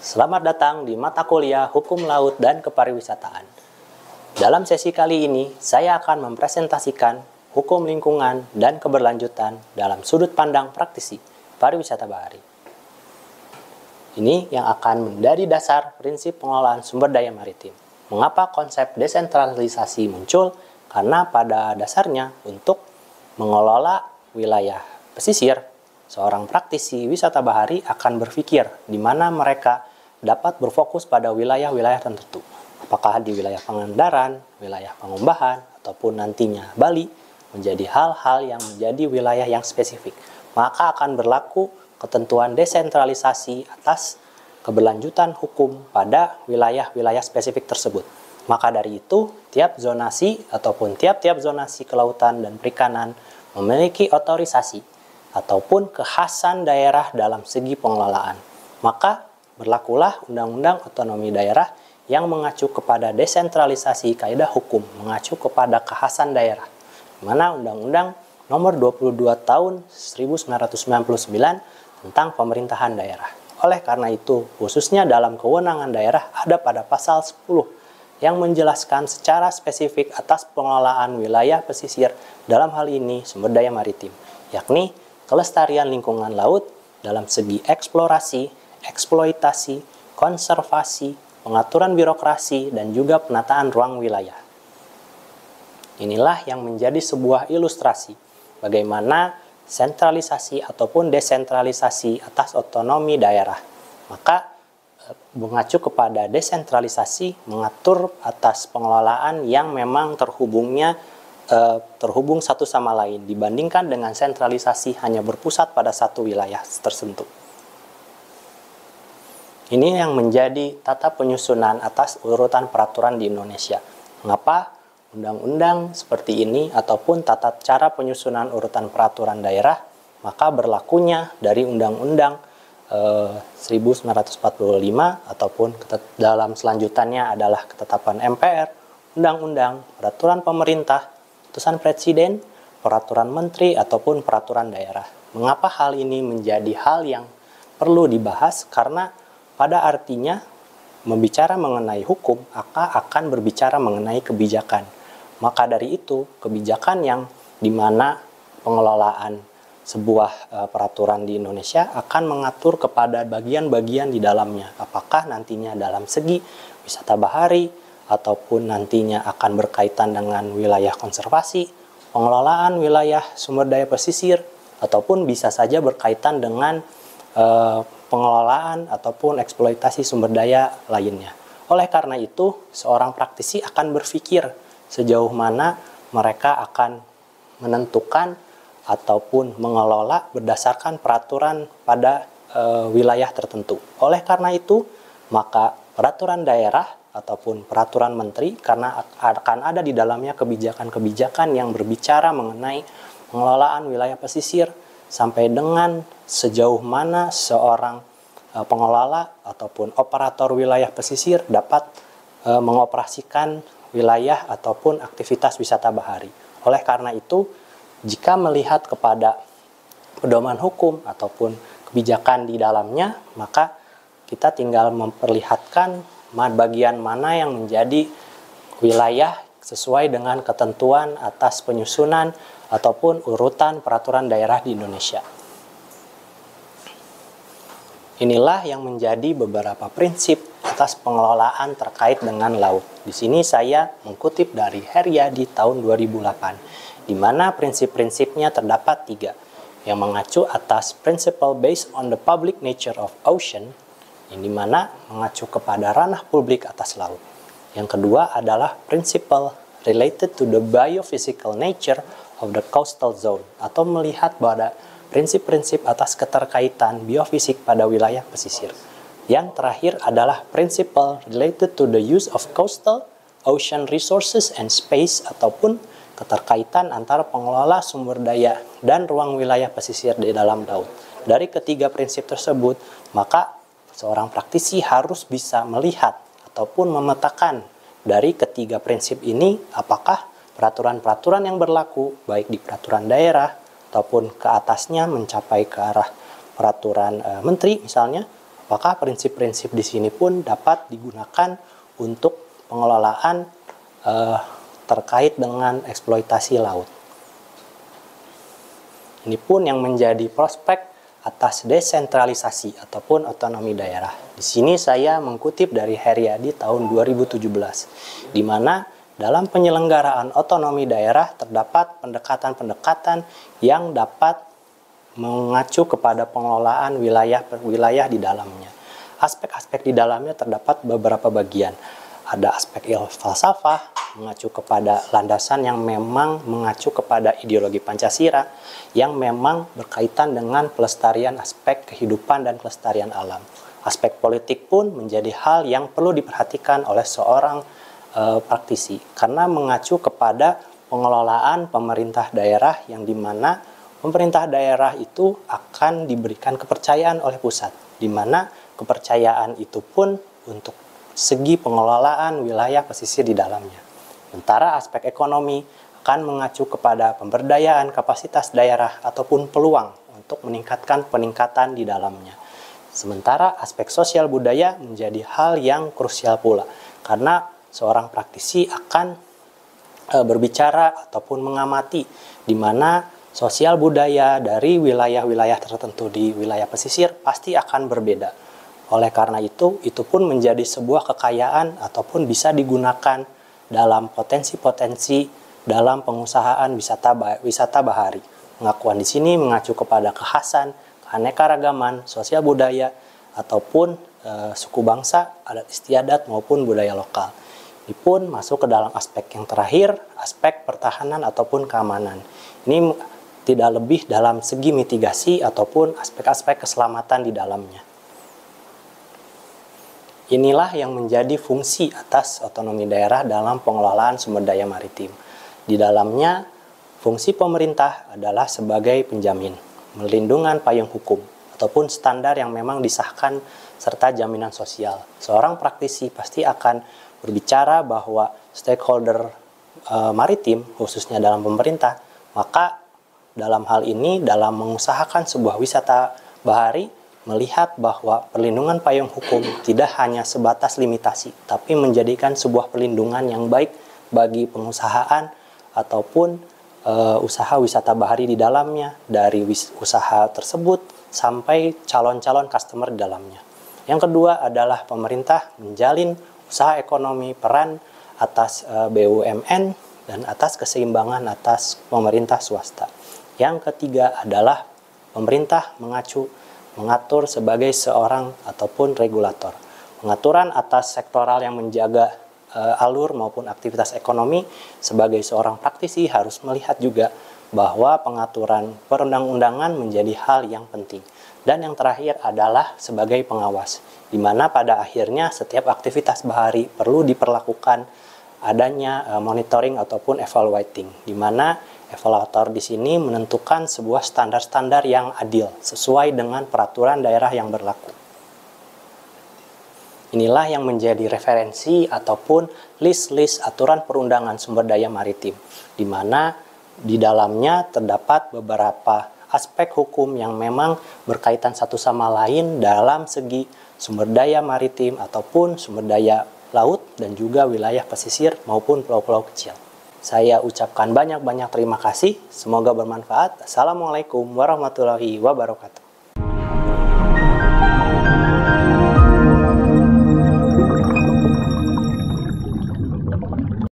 Selamat datang di mata kuliah Hukum Laut dan Kepariwisataan. Dalam sesi kali ini, saya akan mempresentasikan hukum lingkungan dan keberlanjutan dalam sudut pandang praktisi pariwisata bahari. Ini yang akan menjadi dasar prinsip pengelolaan sumber daya maritim. Mengapa konsep desentralisasi muncul? Karena pada dasarnya untuk mengelola wilayah pesisir, seorang praktisi wisata bahari akan berpikir di mana mereka dapat berfokus pada wilayah-wilayah tertentu. Apakah di wilayah Pangandaran, wilayah Pangumbahan, ataupun nantinya Bali, menjadi hal-hal yang menjadi wilayah yang spesifik. Maka akan berlaku ketentuan desentralisasi atas keberlanjutan hukum pada wilayah-wilayah spesifik tersebut. Maka dari itu, tiap zonasi ataupun tiap-tiap zonasi kelautan dan perikanan memiliki otorisasi ataupun kekhasan daerah dalam segi pengelolaan. Maka berlakulah Undang-Undang Otonomi Daerah yang mengacu kepada desentralisasi kaidah hukum, mengacu kepada kekhasan daerah. Di mana Undang-Undang Nomor 22 Tahun 1999 tentang pemerintahan daerah. Oleh karena itu, khususnya dalam kewenangan daerah ada pada pasal 10 yang menjelaskan secara spesifik atas pengelolaan wilayah pesisir, dalam hal ini sumber daya maritim, yakni kelestarian lingkungan laut dalam segi eksplorasi, eksploitasi, konservasi, pengaturan birokrasi, dan juga penataan ruang wilayah. Inilah yang menjadi sebuah ilustrasi bagaimana sentralisasi ataupun desentralisasi atas otonomi daerah. Maka mengacu kepada desentralisasi mengatur atas pengelolaan yang memang terhubung satu sama lain dibandingkan dengan sentralisasi hanya berpusat pada satu wilayah tertentu. Ini yang menjadi tata penyusunan atas urutan peraturan di Indonesia. Mengapa undang-undang seperti ini ataupun tata cara penyusunan urutan peraturan daerah, maka berlakunya dari Undang-Undang 1945 ataupun dalam selanjutannya adalah ketetapan MPR, Undang-Undang, Peraturan Pemerintah, Putusan Presiden, Peraturan Menteri ataupun Peraturan Daerah. Mengapa hal ini menjadi hal yang perlu dibahas? Karena pada artinya membicara mengenai hukum akan berbicara mengenai kebijakan. Maka dari itu, kebijakan yang dimana pengelolaan sebuah peraturan di Indonesia akan mengatur kepada bagian-bagian di dalamnya. Apakah nantinya dalam segi wisata bahari, ataupun nantinya akan berkaitan dengan wilayah konservasi, pengelolaan wilayah sumber daya pesisir, ataupun bisa saja berkaitan dengan pengelolaan ataupun eksploitasi sumber daya lainnya. Oleh karena itu, seorang praktisi akan berpikir sejauh mana mereka akan menentukan ataupun mengelola berdasarkan peraturan pada wilayah tertentu. Oleh karena itu, maka peraturan daerah ataupun peraturan menteri karena akan ada di dalamnya kebijakan-kebijakan yang berbicara mengenai pengelolaan wilayah pesisir sampai dengan sejauh mana seorang pengelola ataupun operator wilayah pesisir dapat mengoperasikan wilayah ataupun aktivitas wisata bahari. Oleh karena itu, jika melihat kepada pedoman hukum ataupun kebijakan di dalamnya, maka kita tinggal memperlihatkan bagian mana yang menjadi wilayah sesuai dengan ketentuan atas penyusunan ataupun urutan peraturan daerah di Indonesia. Inilah yang menjadi beberapa prinsip atas pengelolaan terkait dengan laut. Di sini saya mengutip dari Heriadi tahun 2008. Di mana prinsip-prinsipnya terdapat 3, yang mengacu atas principle based on the public nature of ocean, yang dimana mengacu kepada ranah publik atas laut. Yang kedua adalah principle related to the biophysical nature of the coastal zone, atau melihat pada prinsip-prinsip atas keterkaitan biofisik pada wilayah pesisir. Yang terakhir adalah principle related to the use of coastal ocean resources and space, ataupun keterkaitan antara pengelola sumber daya dan ruang wilayah pesisir di dalam laut. Dari ketiga prinsip tersebut, maka seorang praktisi harus bisa melihat ataupun memetakan dari ketiga prinsip ini apakah peraturan-peraturan yang berlaku baik di peraturan daerah ataupun ke atasnya mencapai ke arah peraturan menteri misalnya, Apakah prinsip-prinsip di sini pun dapat digunakan untuk pengelolaan terkait dengan eksploitasi laut. Ini pun yang menjadi prospek atas desentralisasi ataupun otonomi daerah. Di sini saya mengutip dari Heriadi tahun 2017, di mana dalam penyelenggaraan otonomi daerah terdapat pendekatan-pendekatan yang dapat mengacu kepada pengelolaan wilayah-wilayah di dalamnya. Aspek-aspek di dalamnya terdapat beberapa bagian. Ada aspek falsafah, mengacu kepada landasan yang memang mengacu kepada ideologi Pancasila, yang memang berkaitan dengan pelestarian aspek kehidupan dan kelestarian alam. Aspek politik pun menjadi hal yang perlu diperhatikan oleh seorang praktisi, karena mengacu kepada pengelolaan pemerintah daerah yang dimana pemerintah daerah itu akan diberikan kepercayaan oleh pusat, di mana kepercayaan itu pun untuk segi pengelolaan wilayah pesisir di dalamnya. Sementara aspek ekonomi akan mengacu kepada pemberdayaan kapasitas daerah ataupun peluang untuk meningkatkan peningkatan di dalamnya. Sementara aspek sosial budaya menjadi hal yang krusial pula, karena seorang praktisi akan berbicara ataupun mengamati di mana sosial budaya dari wilayah-wilayah tertentu di wilayah pesisir pasti akan berbeda. Oleh karena itu pun menjadi sebuah kekayaan ataupun bisa digunakan dalam potensi-potensi dalam pengusahaan wisata bahari. Pengakuan di sini mengacu kepada kekhasan, keanekaragaman, sosial budaya, ataupun suku bangsa, adat istiadat maupun budaya lokal. Ini pun masuk ke dalam aspek yang terakhir, aspek pertahanan ataupun keamanan. Ini tidak lebih dalam segi mitigasi ataupun aspek-aspek keselamatan di dalamnya. Inilah yang menjadi fungsi atas otonomi daerah dalam pengelolaan sumber daya maritim. Di dalamnya, fungsi pemerintah adalah sebagai penjamin, melindungan payung hukum, ataupun standar yang memang disahkan serta jaminan sosial. Seorang praktisi pasti akan berbicara bahwa stakeholder maritim, khususnya dalam pemerintah, maka dalam hal ini, dalam mengusahakan sebuah wisata bahari, melihat bahwa perlindungan payung hukum tidak hanya sebatas limitasi, tapi menjadikan sebuah perlindungan yang baik bagi pengusahaan ataupun usaha wisata bahari di dalamnya, dari usaha tersebut sampai calon-calon customer di dalamnya. Yang kedua adalah pemerintah menjalin usaha ekonomi peran atas BUMN dan atas keseimbangan atas pemerintah swasta. Yang ketiga adalah pemerintah mengatur sebagai seorang ataupun regulator. Pengaturan atas sektoral yang menjaga alur maupun aktivitas ekonomi, sebagai seorang praktisi harus melihat juga bahwa pengaturan perundang-undangan menjadi hal yang penting. Dan yang terakhir adalah sebagai pengawas, di mana pada akhirnya setiap aktivitas bahari perlu diperlakukan adanya monitoring ataupun evaluating, di mana evaluator di sini menentukan sebuah standar-standar yang adil sesuai dengan peraturan daerah yang berlaku. Inilah yang menjadi referensi ataupun list-list aturan perundangan sumber daya maritim, di mana di dalamnya terdapat beberapa aspek hukum yang memang berkaitan satu sama lain dalam segi sumber daya maritim ataupun sumber daya laut dan juga wilayah pesisir maupun pulau-pulau kecil. Saya ucapkan banyak-banyak terima kasih. Semoga bermanfaat. Assalamualaikum warahmatullahi wabarakatuh.